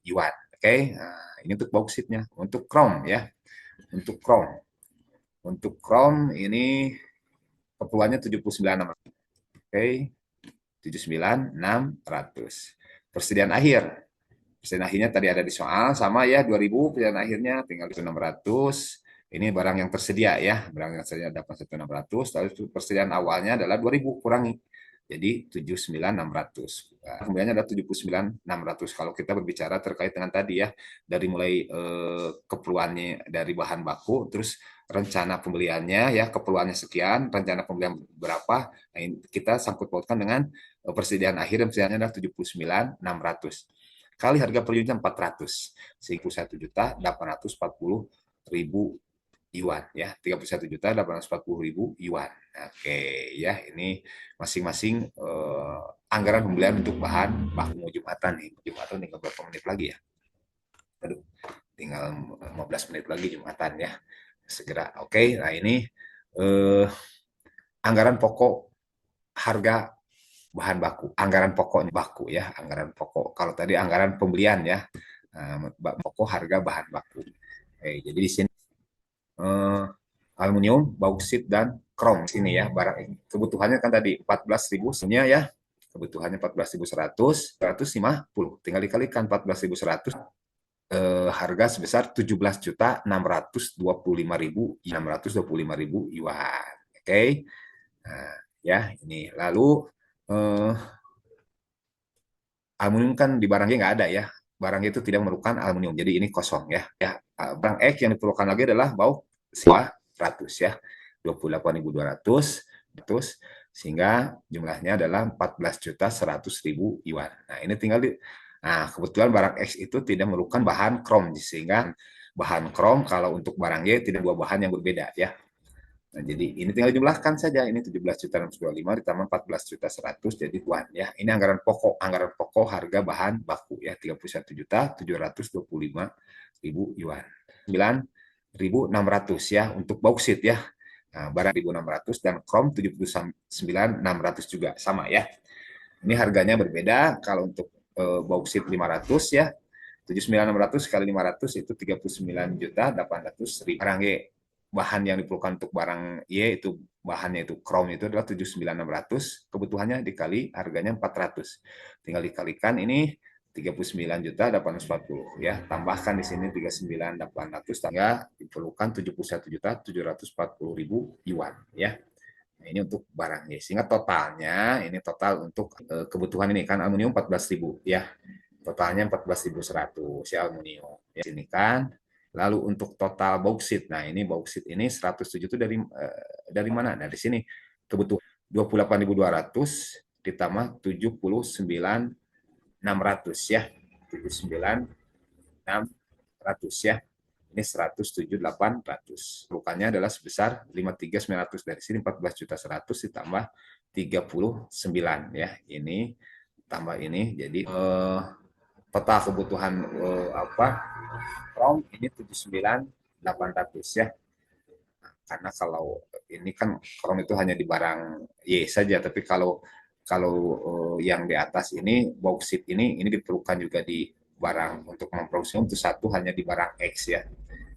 S1: Yuan. Oke, nah, ini untuk bauksit,nya. Untuk krom ya. Untuk krom. Untuk krom ini keperluannya 79.600. Oke. 79.600. persediaan akhir. Persediaan akhirnya tadi ada di soal, sama ya 2000 persediaan akhirnya, tinggal 600. Ini barang yang tersedia ya, barang yang tersedia dapat 1.600, lalu persediaan awalnya adalah 2000 kurangi. Jadi 79.600. Nah, kemudiannya ada 79.600. Kalau kita berbicara terkait dengan tadi ya, dari mulai keperluannya dari bahan baku, terus rencana pembeliannya ya, keperluannya sekian, rencana pembelian berapa, nah, kita sangkut pautkan dengan persediaan akhir, dan persediaannya adalah 79.600 kali harga per unitnya 400, sehingga 1.840.000 yuan ya, 31.840.000 yuan. Oke ya, ini masing-masing anggaran pembelian untuk bahan baku. Jumatan nih, Jumatan tinggal berapa menit lagi ya? Aduh, tinggal 15 menit lagi Jumatan ya, segera. Oke, nah ini anggaran pokok harga bahan baku, anggaran pokoknya baku ya, anggaran pokok. Kalau tadi anggaran pembelian ya, pokok harga bahan baku. Jadi di sini aluminium, bauksit, dan krom sini ya, barang ini. Kebutuhannya kan tadi 14.000 sebenarnya ya, kebutuhannya 14.100, 150. Tinggal dikalikan 14.100, harga sebesar 17.625.625.000 yuan. Oke. Nah, ya ini. Lalu aluminium kan di barangnya nggak ada ya. Barang itu tidak memerlukan aluminium. Jadi ini kosong ya. Barang X yang diperlukan lagi adalah bauksit 100 ya. 28.200, sehingga jumlahnya adalah 14.100.000 yuan. Nah, ini tinggal nah, kebetulan barang X itu tidak memerlukan bahan krom, sehingga bahan krom kalau untuk barang Y tidak dua bahan yang berbeda ya. Nah, jadi ini tinggal jumlahkan saja. Ini 17.625 ditambah 14.100 jadi tuan ya. Ini anggaran pokok harga bahan baku ya, 31.725.000 yuan. 9.600 ya untuk bauksit ya. Nah, barang 1.600 dan krom 79.600 juga sama ya. Ini harganya berbeda. Kalau untuk bauksit 500 ya, 79.600 kali 500 itu 39.800.000. Barang Y, bahan yang diperlukan untuk barang Y itu bahannya itu krom itu adalah 79.600, kebutuhannya dikali harganya 400. Tinggal dikalikan ini 39.840 ya. Tambahkan di sini 39.800 tangga diperlukan 71.740.000 yuan ya. Nah, ini untuk barangnya. Sehingga totalnya ini total untuk kebutuhan ini kan aluminium 14.000 ya. Totalnya 14.100 ya aluminium. Ya, sini kan. Lalu untuk total bauksit. Nah, ini bauksit ini 107 itu dari mana? Nah, di sini kebutuhan 28.200 ditambah 79.600 ya. 79.600 ya. Ini 107.800. Bukannya adalah sebesar 53.900, dari sini 14.100 ditambah 39 ya. Ini tambah ini jadi total kebutuhan krom ini 79.800 ya. Karena kalau ini kan krom itu hanya di barang Y saja, tapi kalau kalau yang di atas ini bauksit ini diperlukan juga di barang untuk memproduksi untuk satu hanya di barang X ya.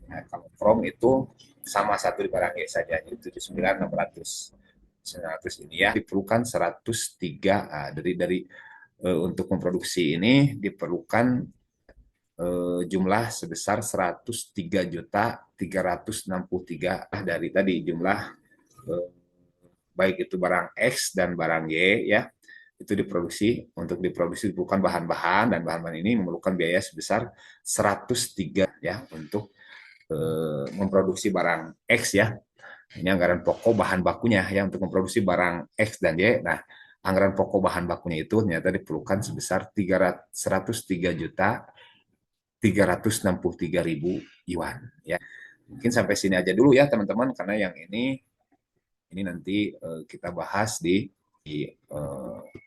S1: Nah, kalau krom itu sama satu di barang Y saja, jadi 79.600. 900 ini ya diperlukan 103 dari untuk memproduksi ini diperlukan jumlah sebesar 103.363 dari tadi jumlah baik itu barang X dan barang Y ya, itu diproduksi diperlukan bahan-bahan, dan bahan-bahan ini memerlukan biaya sebesar 103 ya untuk memproduksi barang X ya. Ini anggaran pokok bahan bakunya ya untuk memproduksi barang X dan Y. Nah, anggaran pokok bahan bakunya itu ternyata diperlukan sebesar 103 juta 363.000 yuan ya. Mungkin sampai sini aja dulu ya teman-teman, karena yang ini nanti kita bahas di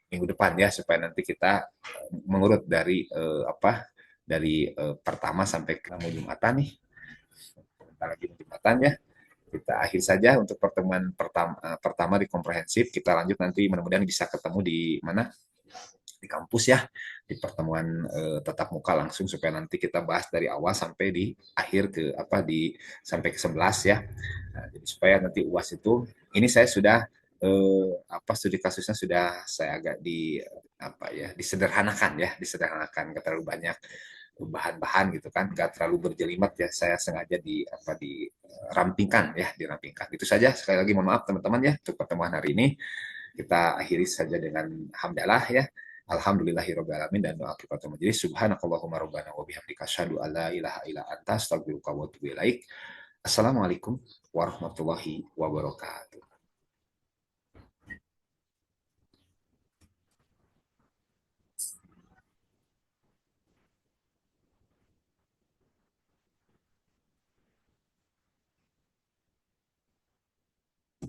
S1: minggu depan ya, supaya nanti kita mengurut dari pertama sampai ke Jumatan nih. Bentar lagi Jumatan ya. Kita akhir saja untuk pertemuan pertama di komprehensif. Kita lanjut nanti, mudah-mudahan bisa ketemu di mana, di kampus ya, di pertemuan tatap muka langsung, supaya nanti kita bahas dari awal sampai di akhir sampai ke 11 ya. Nah, jadi supaya nanti UAS itu, ini saya sudah apa studi kasusnya sudah saya agak di apa ya disederhanakan ya, disederhanakan, nggak terlalu banyak bahan-bahan gitu kan, nggak terlalu berjelimet ya, saya sengaja di apa dirampingkan ya, dirampingkan. Itu saja, sekali lagi mohon maaf teman-teman ya untuk pertemuan hari ini. Kita akhiri saja dengan hamdalah ya. Alhamdulillahirobbilalamin dan doa kifatul majelis. Subhanakallahumma rabbana wa bihamdika asyhadu an la ilaha illa anta astaghfiruka wa atubu ilaik. Assalamualaikum warahmatullahi wabarakatuh.